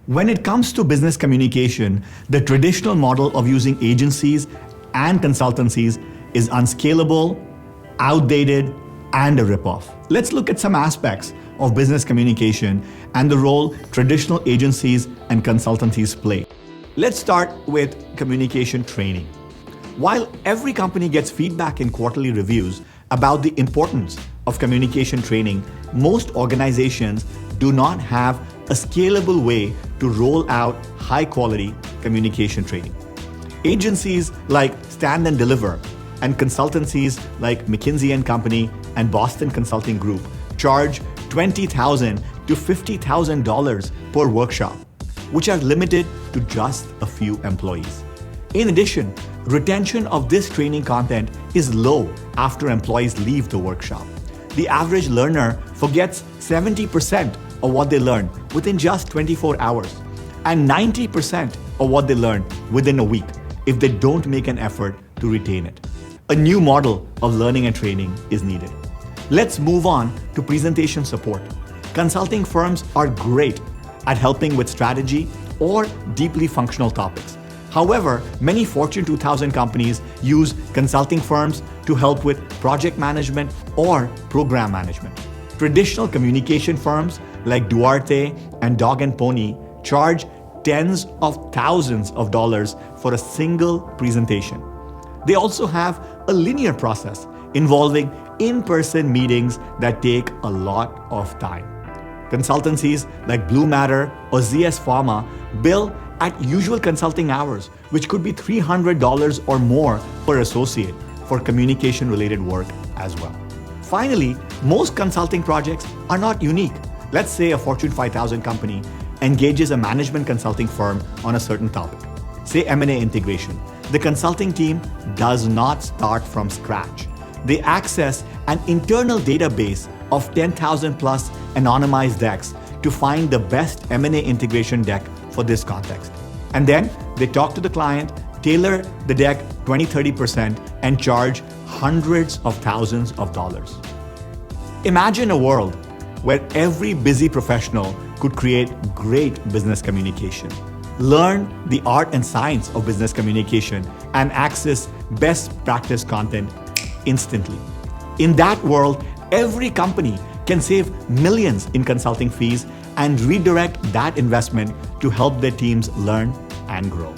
When it comes to business communication, the traditional model of using agencies and consultancies is unscalable, outdated, and a ripoff. Let's look at some aspects of business communication and the role traditional agencies and consultancies play. Let's start with communication training. While every company gets feedback in quarterly reviews about the importance of communication training, most organizations do not have a scalable way to roll out high-quality communication training. Agencies like Stand and Deliver and consultancies like McKinsey & Company and Boston Consulting Group charge $20,000 to $50,000 per workshop, which are limited to just a few employees. In addition, retention of this training content is low after employees leave the workshop. The average learner forgets 70% of what they learn within just 24 hours and 90% of what they learn within a week if they don't make an effort to retain it. A new model of learning and training is needed. Let's move on to presentation support. Consulting firms are great at helping with strategy or deeply functional topics. However, many Fortune 2000 companies use consulting firms to help with project management or program management. Traditional communication firms like Duarte and Dog and Pony charge tens of thousands of dollars for a single presentation. They also have a linear process involving in-person meetings that take a lot of time. Consultancies like Blue Matter or ZS Pharma bill at usual consulting hours, which could be $300 or more per associate for communication-related work as well. Finally, most consulting projects are not unique. Let's say a Fortune 5000 company engages a management consulting firm on a certain topic, say M&A integration. The consulting team does not start from scratch. They access an internal database of 10,000 plus anonymized decks to find the best M&A integration deck for this context. And then they talk to the client, tailor the deck 20-30%, and charge hundreds of thousands of dollars. Imagine a world where every busy professional could create great business communication, learn the art and science of business communication, and access best practice content instantly. In that world, every company can save millions in consulting fees and redirect that investment to help their teams learn and grow.